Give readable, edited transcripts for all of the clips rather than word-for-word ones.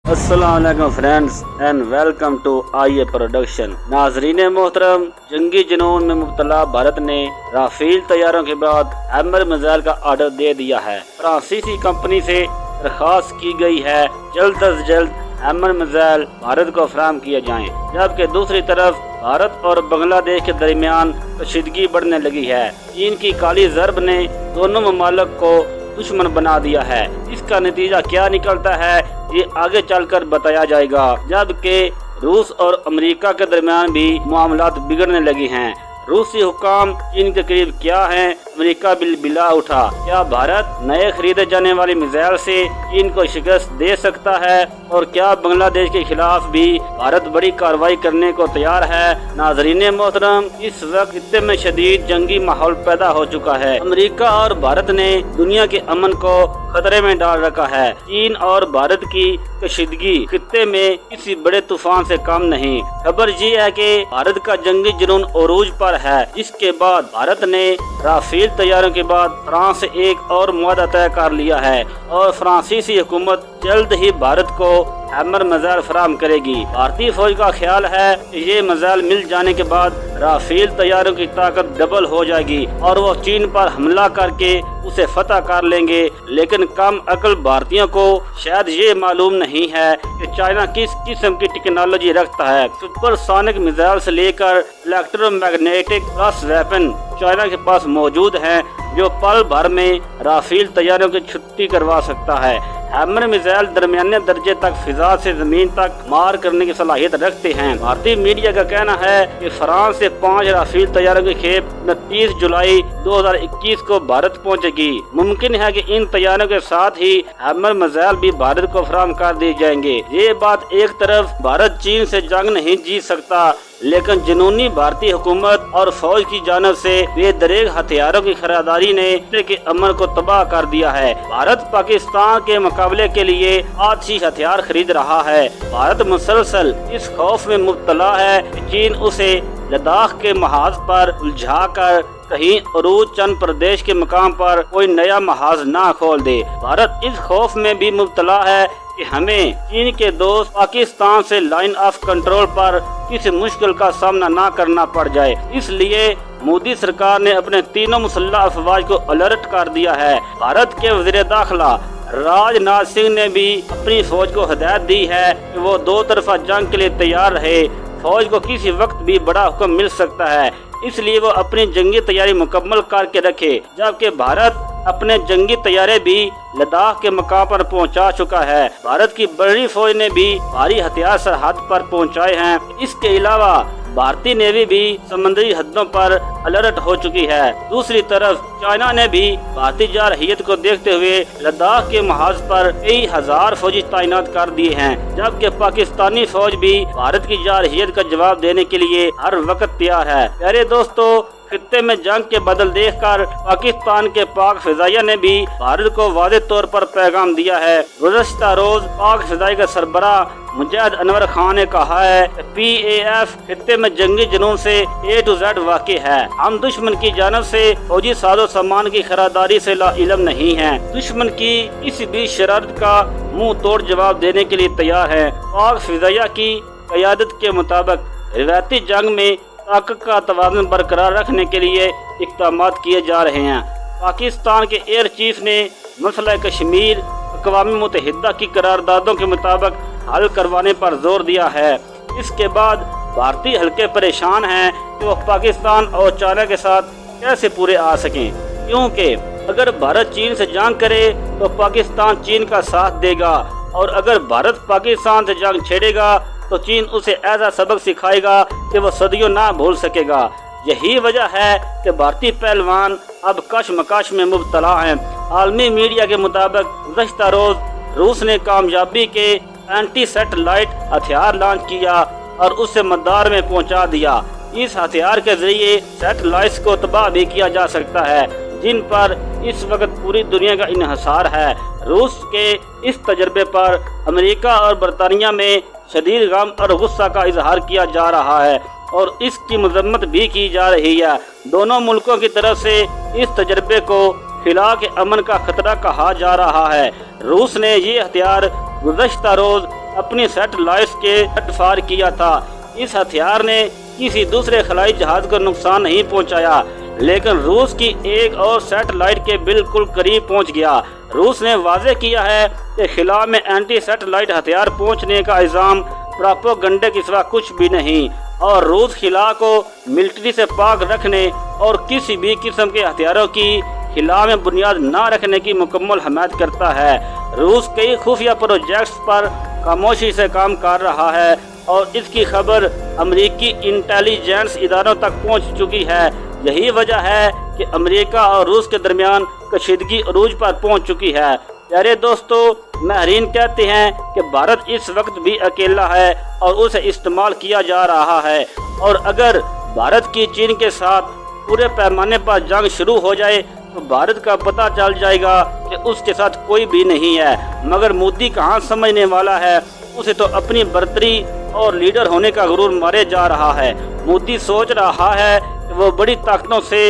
अस्सलाम वालेकुम friends and welcome to I production. नाजरीन मोहतरम, जंगी जुनून में मुब्तला भारत ने राफेल तैयारों के बाद हैमर मिसाइल का ऑर्डर दे दिया है। फ्रांसीसी कंपनी से दरखास्त की गई है जल्द अज जल्द हैमर मिसाइल भारत को फराहम किए जाएं, जबकि दूसरी तरफ भारत और बांग्लादेश के दरमियान कशीदगी बढ़ने लगी है। चीन की काली ज़रब ने दोनों ममालिक को दुश्मन बना दिया है। इसका नतीजा क्या निकलता है ये आगे चलकर बताया जाएगा, जबकि रूस और अमेरिका के दरमियान भी मामलात बिगड़ने लगे हैं। रूसी हुकाम चीन के करीब क्या हैं, अमेरिका बिला उठा। क्या भारत नए खरीदे जाने वाली मिसाइल से चीन को शिकस्त दे सकता है, और क्या बांग्लादेश के खिलाफ भी भारत बड़ी कार्रवाई करने को तैयार है? नाजरीन मोहतरम, इस वक्त खित्ते में शदीद जंगी माहौल पैदा हो चुका है। अमेरिका और भारत ने दुनिया के अमन को खतरे में डाल रखा है। चीन और भारत की कशीदगी खित्ते में किसी बड़े तूफान से कम नहीं। खबर ये है कि भारत का जंगी जुनून उरूज पर है, जिसके बाद भारत ने राफेल तैयारों के बाद फ्रांस से एक और मुआहदा तय कर लिया है, और फ्रांसीसी हुकूमत जल्द ही भारत को हैमर मिसाइल फराहम करेगी। भारतीय फौज का ख्याल है कि ये मिसाइल मिल जाने के बाद राफेल तैयारों की ताकत डबल हो जाएगी और वो चीन पर हमला करके उसे फतह कर लेंगे। लेकिन कम अकल भारतीयों को शायद ये मालूम नहीं है कि चाइना किस किस्म की टेक्नोलॉजी रखता है। सुपरसोनिक मिसाइल से लेकर इलेक्ट्रोमैग्नेटिक प्लस वेपन चाइना के पास मौजूद हैं, जो पल भर में राफेल तैयारों की छुट्टी करवा सकता है। हैमर मिसाइल दरमियाने दर्जे तक फिजा से जमीन तक मार करने की सलाहियत रखते हैं। भारतीय मीडिया का कहना है कि फ्रांस से 5 राफेल तैयारों की खेप 29 जुलाई 2021 को भारत पहुंचेगी। मुमकिन है कि इन तैयारों के साथ ही हैमर मिसाइल भी भारत को फराहम कर दिए जाएंगे। ये बात एक तरफ भारत चीन से जंग नहीं जीत सकता, लेकिन जुनूनी भारतीय हुकूमत और फौज की जानब से बेदरेग हथियारों की खरीदारी ने के अमन को तबाह कर दिया है। भारत पाकिस्तान के मुकाबले के लिए आतिशी हथियार खरीद रहा है। भारत मुसलसल इस खौफ में मुब्तला है कि चीन उसे लद्दाख के महाज पर उलझा कर कहीं अरूज चंद प्रदेश के मकाम पर कोई नया महाज ना खोल दे। भारत इस खौफ में भी मुब्तला है कि हमें चीन के दोस्त पाकिस्तान से लाइन ऑफ कंट्रोल पर किसी मुश्किल का सामना ना करना पड़ जाए। इसलिए मोदी सरकार ने अपने तीनों मुसल्लह अफवाज को अलर्ट कर दिया है। भारत के वज़ीर दाखिला राजनाथ सिंह ने भी अपनी फौज को हिदायत दी है कि वो दो तरफा जंग के लिए तैयार रहे। फौज को किसी वक्त भी बड़ा हुक्म मिल सकता है, इसलिए वो अपनी जंगी तैयारी मुकम्मल करके रखे। जबकि भारत अपने जंगी तैयारे भी लद्दाख के मकाम पर पहुंचा चुका है। भारत की बड़ी फौज ने भी भारी हथियार सरहद पर पहुंचाए हैं। इसके अलावा भारतीय नेवी भी समुद्री हदों पर अलर्ट हो चुकी है। दूसरी तरफ चाइना ने भी भारतीय जारहियत को देखते हुए लद्दाख के महाज पर कई हजार फौजी तैनात कर दिए हैं, जबकि पाकिस्तानी फौज भी भारत की जारहियत का जवाब देने के लिए हर वक्त तैयार है। प्यारे दोस्तों, खित्ते में जंग के बदल देखकर पाकिस्तान के पाक फिजाइया ने भी भारत को वादे तौर पर पैगाम दिया है। गुज़श्ता रोज पाक फिजाई का सरबराह मुजाहिद अनवर खान ने कहा है कि PAF खित्ते में जंगी जुनून से A to Z वाक़ई है। हम दुश्मन की जानब से फौजी साजो सामान की खरीदारी से लाइलम नहीं है। दुश्मन की किसी भी शरारत का मुंह तोड़ जवाब देने के लिए तैयार है। पाक फिजाइया की क़यादत के मुताबिक रिवायती जंग में ताकत का तवाज़ुन बरकरार रखने के लिए इक़दामात किए जा रहे हैं। पाकिस्तान के एयर चीफ ने मसला कश्मीर अक़वाम मुत्तहिदा की करारदादों के मुताबिक हल करवाने पर जोर दिया है। इसके बाद भारतीय हल्के परेशान हैं कि वो पाकिस्तान और चाइना के साथ कैसे पूरे आ सकें, क्योंकि अगर भारत चीन से जंग करे तो पाकिस्तान चीन का साथ देगा, और अगर भारत पाकिस्तान से जंग छेड़ेगा तो चीन उसे ऐसा सबक सिखाएगा कि वो सदियों ना भूल सकेगा। यही वजह है कि भारतीय पहलवान अब कशमकश में मुब्तला हैं। आलमी मीडिया के मुताबिक गुज़श्ता रोज रूस ने कामयाबी के एंटी सैटेलाइट हथियार लॉन्च किया और उसे मदार में पहुंचा दिया। इस हथियार के जरिए सैटेलाइट्स को तबाह भी किया जा सकता है, जिन पर इस वक्त पूरी दुनिया का इन्हिसार है। रूस के इस तजर्बे पर अमेरिका और बरतानिया में शदीद गम और गुस्सा का इजहार किया जा रहा है और इसकी मजम्मत भी की जा रही है। दोनों मुल्कों की तरफ से इस तजर्बे को खिला के अमन का खतरा कहा जा रहा है। रूस ने ये हथियार गुज़श्ता रोज अपनी सैटेलाइट्स के फायर किया था। इस हथियार ने किसी दूसरे खलाई जहाज को नुकसान नहीं पहुंचाया, लेकिन रूस की एक और सैटेलाइट के बिल्कुल करीब पहुंच गया। रूस ने वाज़ेह किया है कि खिला में एंटी सैटेलाइट हथियार पहुंचने का इल्ज़ाम प्रोपेगेंडा के सिवा कुछ भी नहीं, और रूस खिला को मिलिट्री से पाक रखने और किसी भी किस्म के हथियारों की खिला में बुनियाद न रखने की मुकम्मल हमायत करता है। रूस कई खुफिया प्रोजेक्ट्स पर खामोशी से काम कर रहा है और इसकी खबर अमेरिकी इंटेलिजेंस इदारों तक पहुंच चुकी है। यही वजह है कि अमेरिका और रूस के दरमियान कशीदगी अरूज पर पहुंच चुकी है। प्यारे दोस्तों, माहिरीन कहते हैं कि भारत इस वक्त भी अकेला है और उसे इस्तेमाल किया जा रहा है, और अगर भारत की चीन के साथ पूरे पैमाने पर जंग शुरू हो जाए तो भारत का पता चल जाएगा कि उसके साथ कोई भी नहीं है। मगर मोदी कहाँ समझने वाला है, उसे तो अपनी बर्तरी और लीडर होने का गुरूर मारे जा रहा है। मोदी सोच रहा है कि वो बड़ी ताकतों से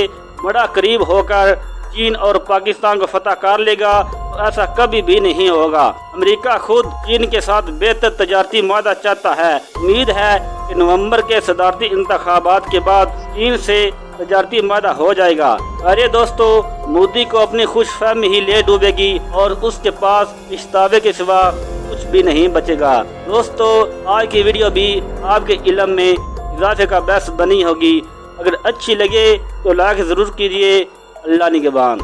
बड़ा करीब होकर चीन और पाकिस्तान को फतह कर लेगा, तो ऐसा कभी भी नहीं होगा। अमेरिका खुद चीन के साथ बेहतर तजारती मादा चाहता है। उम्मीद है कि नवंबर के सदारती इंतखाबात के बाद चीन से तजारती मादा हो जाएगा। अरे दोस्तों, मोदी को अपनी खुशफहमी ही ले डूबेगी और उसके पास पछतावे के सिवा कुछ भी नहीं बचेगा। दोस्तों, आज की वीडियो भी आपके इल्म में इजाफे का बायस बनी होगी। अगर अच्छी लगे तो लाइक ज़रूर कीजिए। अल्लाह निगहबान।